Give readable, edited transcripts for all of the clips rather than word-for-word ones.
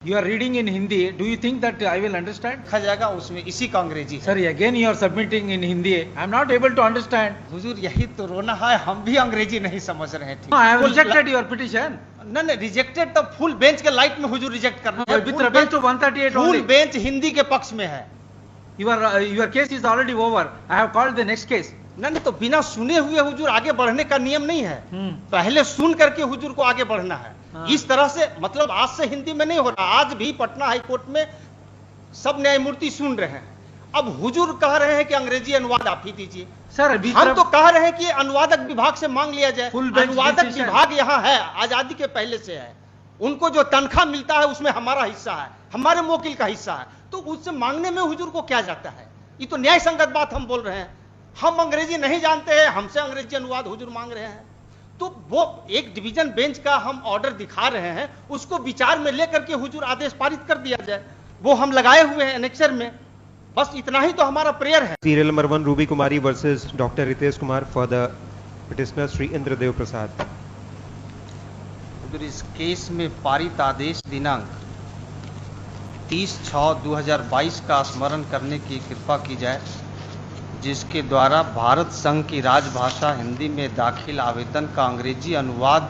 You are reading in Hindi. Do you think that I will understand? लिखा जाएगा उसमें इसी का अंग्रेजी है। Sir, again you are submitting in Hindi. I am not able to understand. हुजूर यही तो रोना है, हम भी अंग्रेजी नहीं समझ रहे थे। No, I have rejected your petition. नहीं रिजेक्टेड तो फुल बेंच के लाइट में हुजूर रिजेक्ट कर रहे हैं। With respect to 138 full only. Bench Hindi के पक्ष में है। Your case is already over. I have called the next case. नहीं तो बिना सुने हुए हुजूर आगे बढ़ने का नियम नहीं है। पहले सुन करके हुजूर को आगे बढ़ना है। हाँ। इस तरह से मतलब आज से हिंदी में नहीं हो रहा। आज भी पटना हाई कोर्ट में सब न्यायमूर्ति सुन रहे हैं। अब हुजूर कह रहे हैं कि अंग्रेजी अनुवाद आप ही दीजिए। Sir, हम तो कह रहे हैं कि अनुवादक विभाग से मांग लिया जाए। Full bench अनुवादक decision. विभाग यहाँ है, आजादी के पहले से है। उनको जो तनख्वाह मिलता है उसमें हमारा हिस्सा है, हमारे मोकिल का हिस्सा है, तो उससे मांगने में हुजूर को क्या जाता है? ये तो न्याय संगत बात हम बोल रहे हैं। हम अंग्रेजी नहीं जानते हैं, हमसे अंग्रेजी अनुवाद हुजूर मांग रहे हैं। तो वो एक डिवीजन बेंच का हम ऑर्डर दिखा रहे हैं, उसको विचार में लेकर के हुजूर आदेश पारित कर दिया जाए। वो हम लगाए हुए हैं एनेक्सर में। बस इतना ही तो हमारा प्रेयर है। Serial number 1 Ruby Kumari versus Dr. Ritesh Kumar for the petitioner Sri Indradev Prasad. हुजूर इस केस में पारित आदेश दिनांक 30/6/2022 का स्मरण करने की कृपा की जाए, जिसके द्वारा भारत संघ की राजभाषा हिंदी में दाखिल आवेदन का अंग्रेजी अनुवाद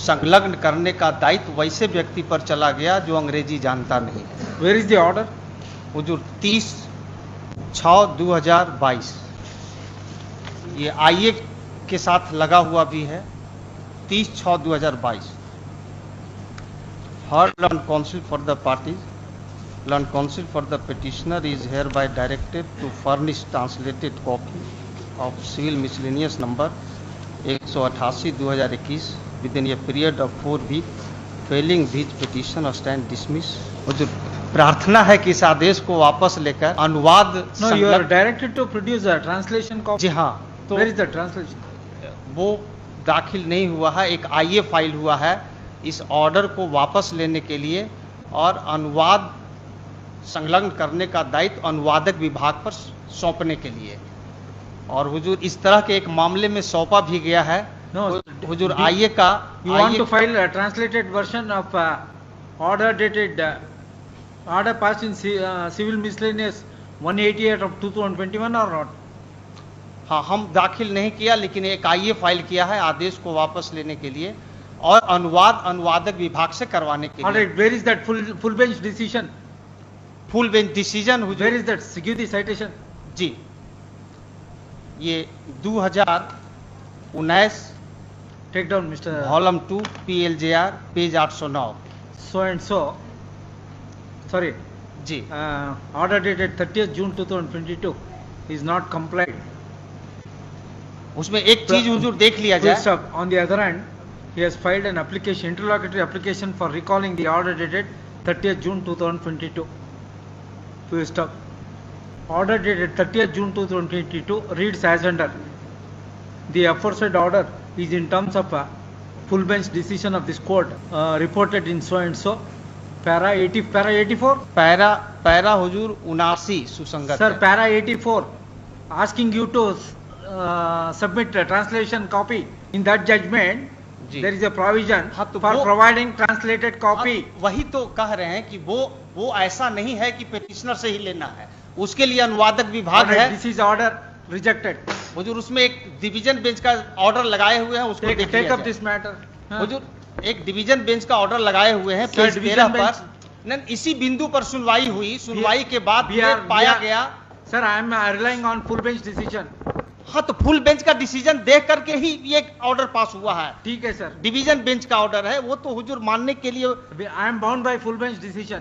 संलग्न करने का दायित्व वैसे व्यक्ति पर चला गया जो अंग्रेजी जानता नहीं है। where is the order? हुजूर 30/6/2022 ये आईए के साथ लगा हुआ भी है। 30/6/2022 heard learned counsel for the parties, learned counsel for the petitioner is hereby directed to furnish translated copy of civil miscellaneous number 188/2021 within a period of 4 weeks, failing which petition or stand dismissed। हुजूर प्रार्थना है कि इस आदेश को वापस लेकर अनुवाद No, you are directed to produce a translation copy. जी हाँ, तो Where is the translation? वो दाखिल नहीं हुआ है, एक आईए फाइल हुआ है इस ऑर्डर को वापस लेने के लिए और अनुवाद संलग्न करने का दायित्व अनुवादक विभाग पर सौंपने के लिए। और हुजूर इस तरह के एक मामले में सौंपा भी गया है। No, हुजूर आईए का You want to file a translated version of order dated order passed in civil miscellaneous 188 of 2021 or not? हाँ, हम दाखिल नहीं किया, लेकिन एक आईए फाइल किया है आदेश को वापस लेने के लिए और अनुवाद अनुवादक विभाग से करवाने के All लिए। right, where is that full bench decision? Full bench decision Where हुजूर is that? Give the citation. जी, ये 2019 Take down, Mr. Volume 2 PLJR page 809। So and so. Sorry. जी, Order dated 30th June 2022 is not complied. उसमें एक चीज हुजूर देख लिया Full जाए। stop. On the other hand, he has filed an application, interlocutory application for recalling the order dated 30th June 2022. Full stop. Order dated 30th June 2022 reads as under. The aforesaid order is in terms of a full bench decision of this court reported in so and so. Para 84. Para हुजूर 79 सुसंगत Sir, है। para 84 asking you to submit a translation copy. In that judgment, ji. there is a provision हाँ, तो for वो- providing translated copy. अब वही तो कह रहे हैं कि वो ऐसा नहीं है कि पेटिशनर से ही लेना है, उसके लिए अनुवादक विभाग Alright, है। this is order rejected. हुजूर उसमें एक डिवीजन बेंच का ऑर्डर लगाए हुए हैं, उसको देख Take लिया up जाए। this matter. हाँ। हुजूर एक डिवीजन बेंच का ऑर्डर लगाए हुए हैं Sir, पेज division 13 bench- पर। नहीं, इसी बिंदु पर सुनवाई हुई, सुनवाई के बाद We ये are- पाया we are- गया। Sir, I am relying on full bench decision. हाँ, तो फुल बेंच का डिसीजन देख करके ही ये ऑर्डर पास हुआ है। ठीक है सर। डिवीजन बेंच का ऑर्डर है, वो तो हुजूर मानने के लिए I am bound by full bench decision.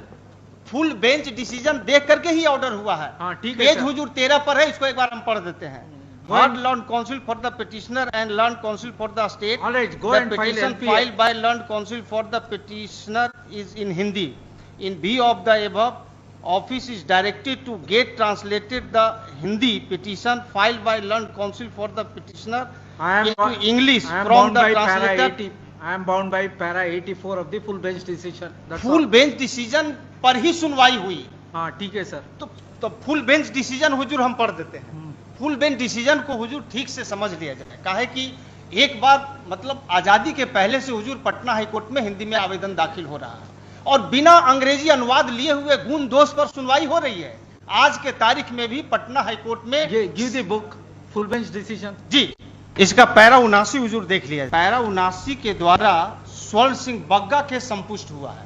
Full bench decision देख करके ही ऑर्डर हुआ है। हाँ, ठीक है पेज सर। हुजूर 13 पर है, इसको एक बार हम पढ़ देते हैं। Go Heard ahead. learned counsel for the petitioner and learned counsel for the state. All right, go the and file petition LPA. filed by learned counsel for the petitioner is in Hindi. In view of the above, office is directed to get translated the Hindi petition filed by learned counsel for the petitioner I am into English I am from bound the by para translator. 80. I am bound by para 84 of the full bench decision. That's full all. Bench decision पर ही सुनवाई हुई। हाँ, ठीक है sir. तो full bench decision हुजूर हम पढ़ देते हैं। फुल बेंच डिसीजन को हुजूर ठीक से समझ लिया जाए। काहे कि एक बार मतलब आजादी के पहले से हुजूर पटना हाई कोर्ट में हिंदी में आवेदन दाखिल हो रहा है और बिना अंग्रेजी अनुवाद लिए हुए गुण दोष पर सुनवाई हो रही है। आज के तारीख में भी पटना हाईकोर्ट में give the book full bench decision. जी, इसका पैरा 79 हुजूर देख लिया। पैरा 79 के द्वारा स्वर्ण सिंह बग्गा केस संपुष्ट हुआ है।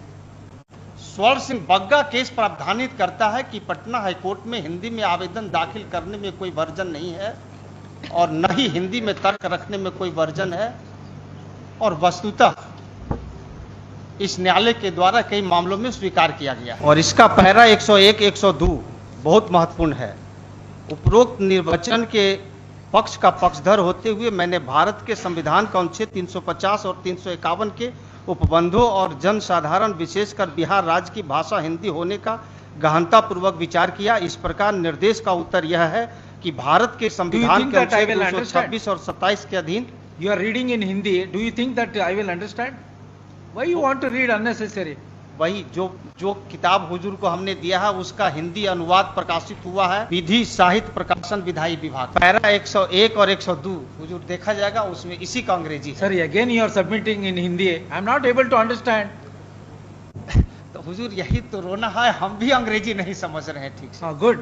स्वर्ण सिंह बग्गा केस प्रावधानित करता है कि पटना हाईकोर्ट में हिंदी में आवेदन दाखिल करने में कोई वर्जन नहीं है और न ही हिंदी में तर्क रखने में कोई वर्जन है, और वस्तुतः इस न्यायालय के द्वारा कई मामलों में स्वीकार किया गया। और इसका पैरा 101, 102 बहुत महत्वपूर्ण है। उपरोक्त निर्वचन के पक्ष का पक्षधर होते हुए मैंने भारत के संविधान का अनुच्छेद 350 और 351 के उपबंधों और जनसाधारण विशेषकर बिहार राज्य की भाषा हिंदी होने का गहनता पूर्वक विचार किया। इस प्रकार निर्देश का उत्तर यह है कि भारत के संविधान के अनुच्छेद 226 और 27 के अधीन। You are reading in Hindi. Do you think that I will understand? Why you want to read unnecessary? वही जो किताब हुजूर को हमने दिया है उसका हिंदी अनुवाद प्रकाशित हुआ है विधि साहित्य प्रकाशन विधायी विभाग। पैरा 101 और 102 हुजूर देखा जाएगा, उसमें इसी का अंग्रेजी है। Sorry, again you are submitting in Hindi. I am not able to understand. तो हुजूर यही तो रोना है, हम भी अंग्रेजी नहीं समझ रहे हैं ठीक से। Good.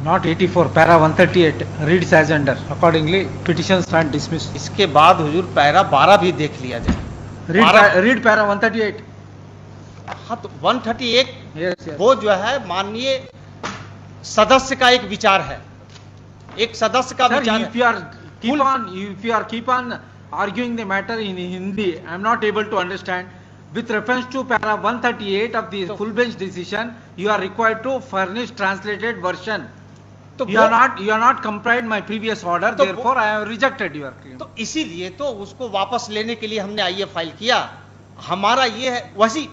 Not 84, para 138 reads as under. Accordingly, petitions stand dismissed. इसके बाद हुजूर पैरा 12 भी देख लिया जाए। Read para 138. हाँ, तो 138 Yes. वो जो है माननीय सदस्य का एक विचार है, एक सदस्य का Sir, विचार if you are keep on arguing the matter in Hindi, I am not able to understand. With reference to para 138 of the full bench decision, you are required to furnish translated version. तो You are not complied my previous order, तो therefore I have rejected your claim. तो इसीलिए तो उसको वापस लेने के लिए हमने आईए फाइल किया। हमारा ये है, वैसी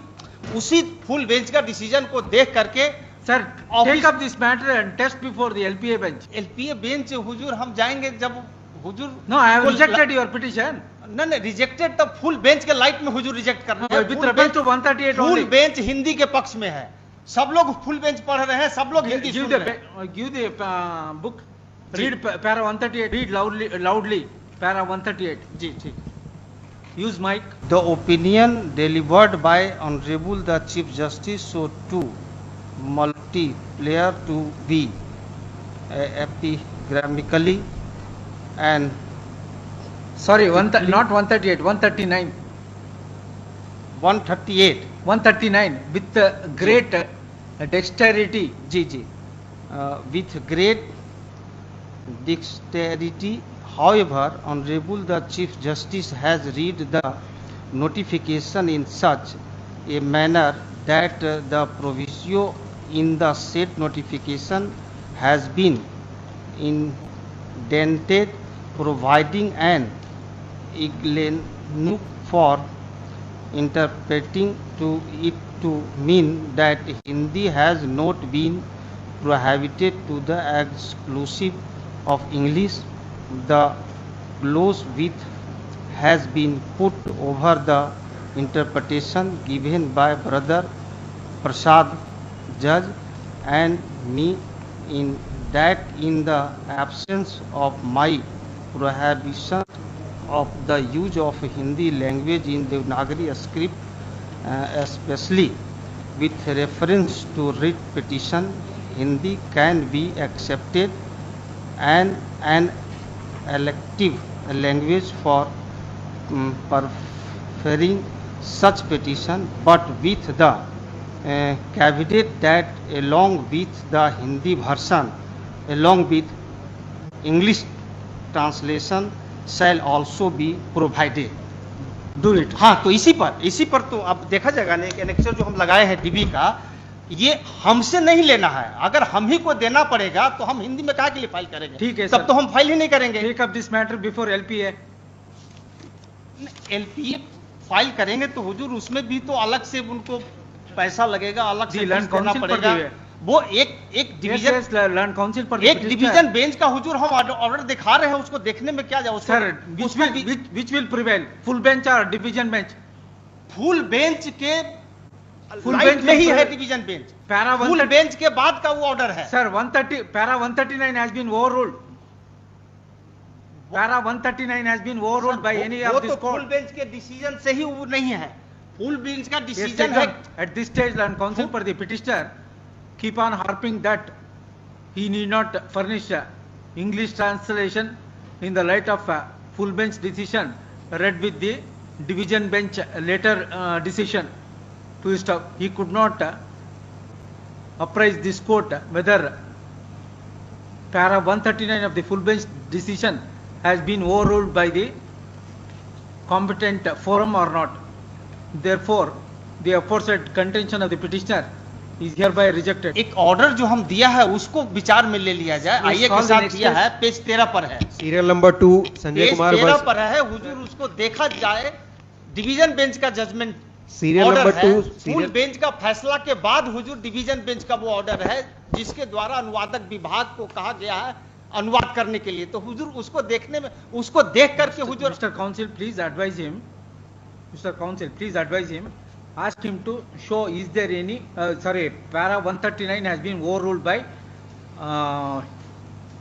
उसी फुल बेंच का डिसीजन को देख करके Sir, Office- take up this matter and test before the LPA bench. LPA bench हुजूर हम जाएंगे जब हुजूर No, I have को rejected your petition. नहीं रिजेक्टेड, तब फुल बेंच के लाइट में हुजूर रिजेक्ट कर रहे हैं। With reference to 138 full only. Bench Hindi के पक्ष में है, सब लोग फुल बेंच पढ़ रहे हैं, सब लोग हिंदी सुन रहे हैं। Give the book. Read para 138. Read loudly. Para 138. जी ठीक। Use mic. The opinion delivered by Honorable the Chief Justice so too multiplayer to be epigrammatically and Sorry, not 138. 139. 138 139 with great dexterity. Ji ji with great dexterity. However, Honorable the Chief Justice has read the notification in such a manner that the proviso in the said notification has been indented, providing an ignoble for interpreting to it to mean that Hindi has not been prohibited to the exclusive of English. The clause with has been put over the interpretation given by Brother Prasad Judge and me, in that in the absence of my prohibition of the use of Hindi language in Devanagari script, especially with reference to writ petition, Hindi can be accepted and an elective language for preferring such petition, but with the caveat that along with the Hindi version, along with English translation shall also be provided. Do it. हाँ, तो इसी पर तो अब देखा जाएगा ना, एक एनेक्सर जो हम लगाए हैं डीबी का, ये हमसे नहीं लेना है। अगर हम ही को देना पड़ेगा तो हम हिंदी में काहे के लिए फाइल करेंगे? ठीक है तब सर। तो हम फाइल ही नहीं करेंगे। Take up this matter before LPA. LPA file करेंगे तो हुजूर उसमें भी तो अलग से उनको पैसा लगेगा, अलग से जी, लैंड देना काउंसिल पर पड़ेगा। भी है। वो एक डिवीजन Yes, लैंड काउंसिल पर एक डिवीजन बेंच का हुजूर हम ऑर्डर दिखा रहे हैं, उसको देखने में क्या जाए? Sir, which will prevail? Full bench or division bench? Full bench के फुल लाइट बेंच में ही में है division bench. Para full 130 bench के बाद का वो ऑर्डर है। Sir, para 139 has been overruled. Para 139 has been overruled by any of this वो तो फुल court. बेंच के डिसीजन से ही वो नहीं है। फुल बेंच का Yes, डिसीजन taken. है। At this stage, land counsel for the petitioner keep on harping that he need not furnish English translation in the light of full bench decision read with the division bench later decision. To stop, he could not apprise this court whether para 139 of the full bench decision has been overruled by the competent forum or not. Therefore, the aforesaid contention of the petitioner is hereby rejected. एक order जो हम दिया है उसको विचार में ले लिया जाए। आइए के call the साथ next दिया case. है, पेज 13 पर है। Serial number 2 Sanjay page Kumar 13 versus पर है, हुजूर उसको देखा जाए। डिवीजन बेंच का जजमेंट सीरियल ऑर्डर नंबर है, 2 फुल सीरियल बेंच का फैसला के बाद हुजूर डिवीजन बेंच का वो ऑर्डर है जिसके द्वारा अनुवादक विभाग को कहा गया है अनुवाद करने के लिए। तो हुजूर उसको देखने में, उसको देख करके हुजूर Mr. Counsel, please advise him. Mr. Counsel, please advise him. Ask him to show is there any, para 139 has been overruled by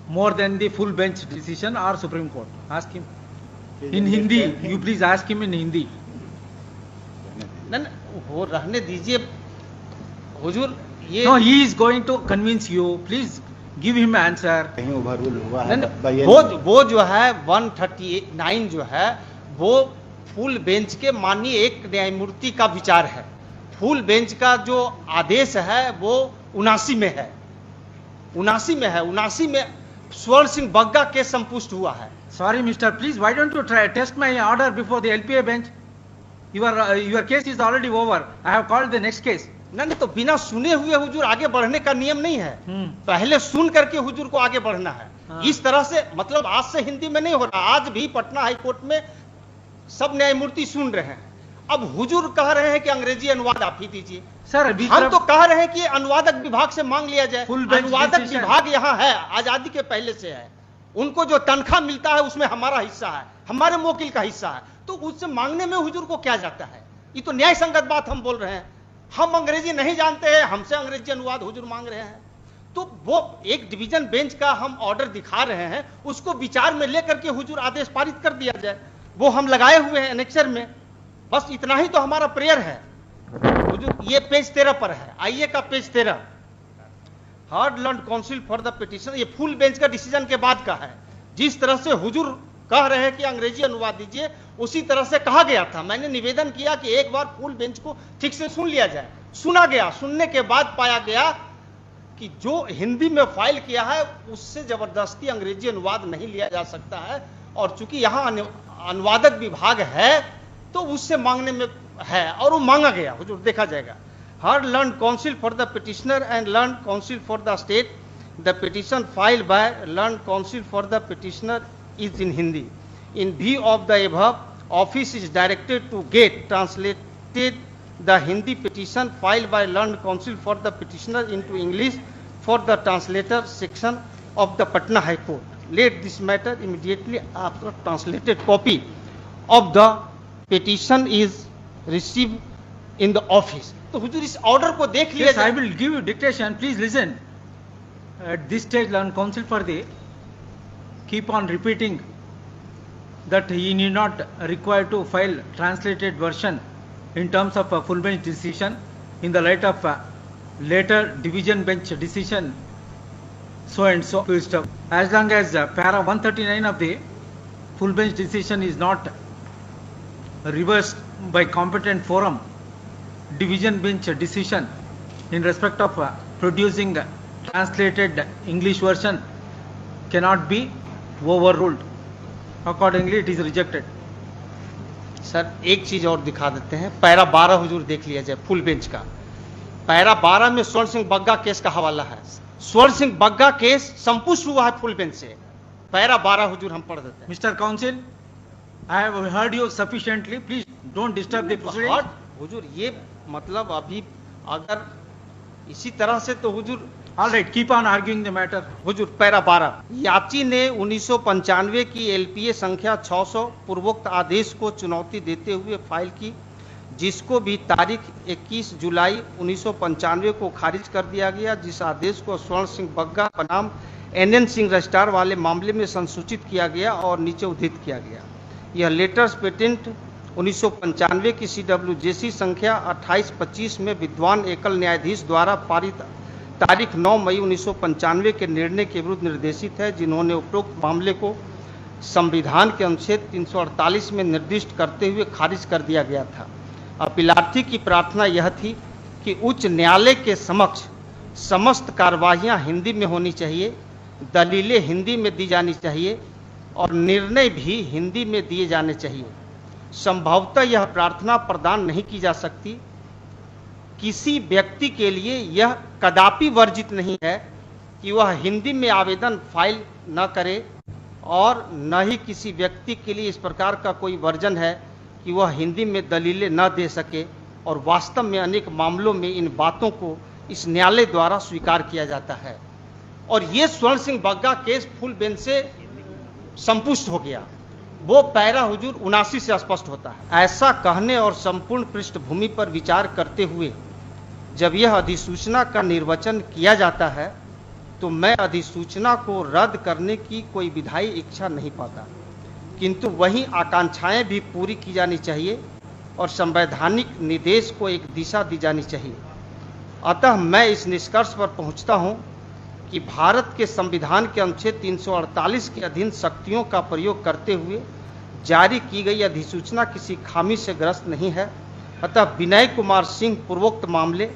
more than the full bench decision or Supreme Court. Ask him. In Hindi, you please ask him in Hindi. न वो रहने दीजिए हुजूर। ये No, he is going to convince you. Please give him answer. कहीं overrule हुआ न, है न, बताइए। वो जो है 139 जो है वो फुल बेंच के माननीय एक न्यायमूर्ति का विचार है। फुल बेंच का जो आदेश है वो 79 में है, 79 में स्वर्ण सिंह बग्गा केस संपुष्ट हुआ है। Sorry, Mister. Please, why don't you try test my order before the LPA bench? Your case is already over. I have called the next case. नहीं तो बिना सुने हुए हुजूर आगे बढ़ने का नियम नहीं है। हम्म। पहले सुन करके हुजूर को आगे बढ़ना है। हाँ। इस तरह से मतलब आज से हिंदी में नहीं हो रहा। आज भी पटना हाई कोर्ट में सब न्यायमूर्ति सुन रहे हैं। अब हुजूर कह रहे हैं कि अंग्रेजी अनुवाद आप ही दीजिए। Sir, अभी हम तो कह रहे हैं कि अनुवादक विभाग से मांग लिया जाए। Full bench अनुवादक decision. विभाग यहाँ है, आजादी के पहले से है। उनको जो तनख्वाह मिलता है उसमें हमारा हिस्सा है, हमारे मोकिल का हिस्सा है। तो उससे मांगने में हुजूर को क्या जाता है? ये तो न्याय संगत बात हम बोल रहे हैं। हम अंग्रेजी नहीं जानते हैं, हमसे अंग्रेजी अनुवाद हुजूर मांग रहे हैं। तो वो एक डिवीजन बेंच का हम ऑर्डर दिखा रहे हैं, उसको विचार में लेकर के हुजूर आदेश पारित कर दिया जाए। वो हम लगाए हुए हैं एनेक्सर में। बस इतना ही तो हमारा प्रेयर है हुजूर। ये पेज 13 पर है, आइए का page 13। Hard learn counsel for the petition, ये फुल बेंच का डिसीजन के बाद का है। जिस तरह से हुजूर कह रहे हैं कि अंग्रेजी अनुवाद दीजिए, उसी तरह से कहा गया था। मैंने निवेदन किया कि एक बार फुल बेंच को ठीक से सुन लिया जाए। सुना गया, सुनने के बाद पाया गया कि जो हिंदी में फाइल किया है उससे जबरदस्ती अंग्रेजी अनुवाद नहीं लिया जा सकता है। और चूंकि यहाँ अनुवादक विभाग है तो उससे मांगने में है और वो मांगा गया हुजूर, देखा जाएगा। हर learned counsel for the petitioner and learned counsel for the state, the petition filed by learned counsel for the petitioner is in Hindi. In view of the above, office is directed to get translated the Hindi petition filed by learned counsel for the petitioner into English for the translator section of the Patna High Court. Let this matter immediately after translated copy of the petition is received in the office. तो हुजूर इस order को देख लिया Yes, I जाए। will give you dictation. Please listen. At this stage, learn counsel for the keep on repeating that he need not require to file translated version in terms of a full bench decision in the light of later division bench decision so and so to stop. As long as para 139 of the full bench decision is not reversed by competent forum, division bench decision in respect of producing translated English version cannot be overruled. Accordingly, it is rejected. Sir एक चीज और दिखा देते हैं, para 12 हुजूर देख लिया जाए full bench का। पैरा 12 में स्वर्ण सिंह बग्गा केस का हवाला है। स्वर्ण सिंह बग्गा केस संपुष्ट हुआ है फुल बेंच से। पैरा 12 हुजूर हम पढ़ देते हैं। Mr. Counsel, I have heard you sufficiently. Please don't disturb the proceedings. और हुजूर ये मतलब अभी अगर इसी तरह से तो हुजूर All right, keep on arguing the matter. Hazur para 12, याची ने 1995 की एलपीए संख्या 600 पूर्वोक्त आदेश को चुनौती देते हुए फाइल की, जिसको भी तारीख 21 जुलाई 1995 को खारिज कर दिया गया, जिस आदेश को स्वर्ण सिंह बग्गा बनाम NN सिंह रजिस्ट्रार वाले मामले में संसूचित किया गया और नीचे उद्धृत किया गया। यह लेटर्स पेटेंट 1995 की CWJC संख्या 2825 में विद्वान एकल न्यायाधीश द्वारा पारित तारीख 9 मई 1995 के निर्णय के विरुद्ध निर्देशित है, जिन्होंने उपरोक्त मामले को संविधान के अनुच्छेद 348 में निर्दिष्ट करते हुए खारिज कर दिया गया था। अपीलार्थी की प्रार्थना यह थी कि उच्च न्यायालय के समक्ष समस्त कार्यवाहियां हिंदी में होनी चाहिए, दलीलें हिंदी में दी जानी चाहिए और निर्णय भी हिंदी में दिए जाने चाहिए। संभवतः यह प्रार्थना प्रदान नहीं की जा सकती। किसी व्यक्ति के लिए यह कदापि वर्जित नहीं है कि वह हिंदी में आवेदन फाइल न करे और न ही किसी व्यक्ति के लिए इस प्रकार का कोई वर्जन है कि वह हिंदी में दलीलें न दे सके, और वास्तव में अनेक मामलों में इन बातों को इस न्यायालय द्वारा स्वीकार किया जाता है। और ये स्वर्ण Singh Bagga case full bench से संपुष्ट हो गया। वो पैरा हुजूर 79 से स्पष्ट होता है। ऐसा कहने और संपूर्ण पृष्ठभूमि पर विचार करते हुए जब यह अधिसूचना का निर्वचन किया जाता है तो मैं अधिसूचना को रद्द करने की कोई विधायी इच्छा नहीं पाता, किंतु वही आकांक्षाएं भी पूरी की जानी चाहिए और संवैधानिक निर्देश को एक दिशा दी जानी चाहिए। अतः मैं इस निष्कर्ष पर पहुंचता हूं कि भारत के संविधान के अनुच्छेद 348 के अधीन शक्तियों का प्रयोग करते हुए जारी की गई अधिसूचना किसी खामी से ग्रस्त नहीं है। अतः विनय कुमार सिंह पूर्वोक्त मामले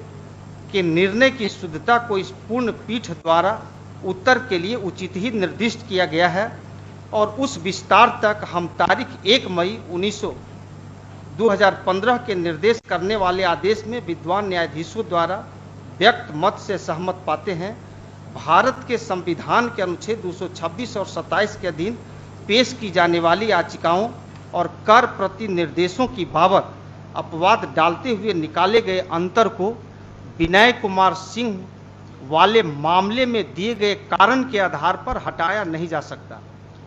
के निर्णय की शुद्धता को इस पूर्ण पीठ द्वारा उत्तर के लिए उचित ही निर्दिष्ट किया गया है और उस विस्तार तक हम तारीख 1 मई 2015 के निर्देश करने वाले आदेश में विद्वान न्यायाधीशों द्वारा व्यक्त मत से सहमत पाते हैं। भारत के संविधान के अनुच्छेद 226 और 27 के अधीन पेश की जाने वाली याचिकाओं और कर प्रति निर्देशों की बाबत अपवाद डालते हुए निकाले गए अंतर को विनय कुमार सिंह वाले मामले में दिए गए कारण के आधार पर हटाया नहीं जा सकता।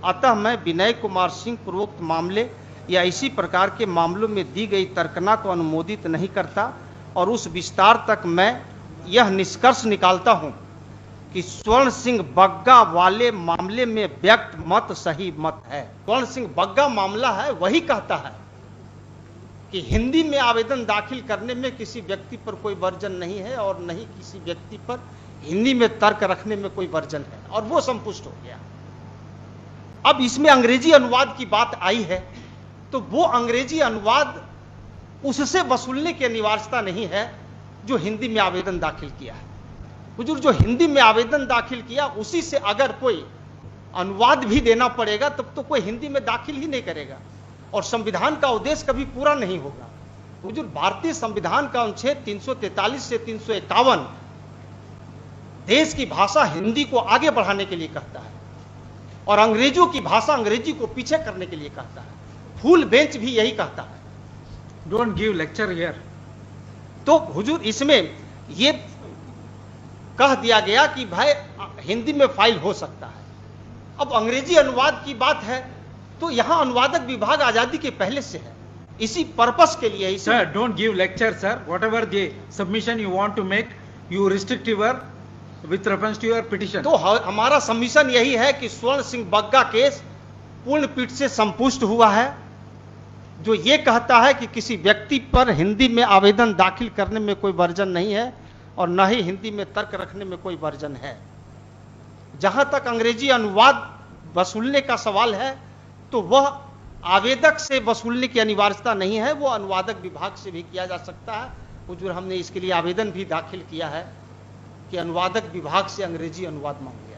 अतः मैं विनय कुमार सिंह पूर्वोक्त मामले या इसी प्रकार के मामलों में दी गई तर्कना को अनुमोदित नहीं करता और उस विस्तार तक मैं यह निष्कर्ष निकालता हूं कि स्वर्ण सिंह बग्गा वाले मामले में व्यक्त मत सही मत है। स्वर्ण सिंह बग्गा मामला है वही कहता है कि हिंदी में आवेदन दाखिल करने में किसी व्यक्ति पर कोई वर्जन नहीं है और नहीं किसी व्यक्ति पर हिंदी में तर्क रखने में कोई वर्जन है, और वो संपुष्ट हो गया। अब इसमें अंग्रेजी अनुवाद की बात आई है तो वो अंग्रेजी अनुवाद उससे वसूलने की अनिवार्यता नहीं है जो हिंदी में आवेदन दाखिल किया है। हुजूर जो हिंदी में आवेदन दाखिल किया उसी से अगर कोई अनुवाद भी देना पड़ेगा तब तो कोई हिंदी में दाखिल ही नहीं करेगा और संविधान का उद्देश्य कभी पूरा नहीं होगा। हुजूर भारतीय संविधान का अनुच्छेद 343 से 351 देश की भाषा हिंदी को आगे बढ़ाने के लिए कहता है और अंग्रेजों की भाषा अंग्रेजी को पीछे करने के लिए कहता है। फुल बेंच भी यही कहता है। Don't give lecture here. तो हुजूर इसमें ये कह दिया गया कि भाई हिंदी में फाइल हो सकता है। अब अंग्रेजी अनुवाद की बात है तो यहां अनुवादक विभाग आजादी के पहले से है, इसी पर्पस के लिए। Sir don't give lecture sir, whatever the submission you want to make you restrict your with reference to your petition. तो हमारा सबमिशन यही है कि स्वर्ण सिंह बग्गा केस पूर्ण पीठ से संपुष्ट हुआ है, जो ये कहता है कि किसी व्यक्ति पर हिंदी में आवेदन दाखिल करने में कोई वर्जन नहीं है और न ही हिंदी में तर्क रखने में कोई वर्जन है। जहां तक अंग्रेजी अनुवाद वसूलने का सवाल है तो वह आवेदक से वसूलने की अनिवार्यता नहीं है, वो अनुवादक विभाग से भी किया जा सकता है। हुजूर हमने इसके लिए आवेदन भी दाखिल किया है कि अनुवादक विभाग से अंग्रेजी अनुवाद मांगे।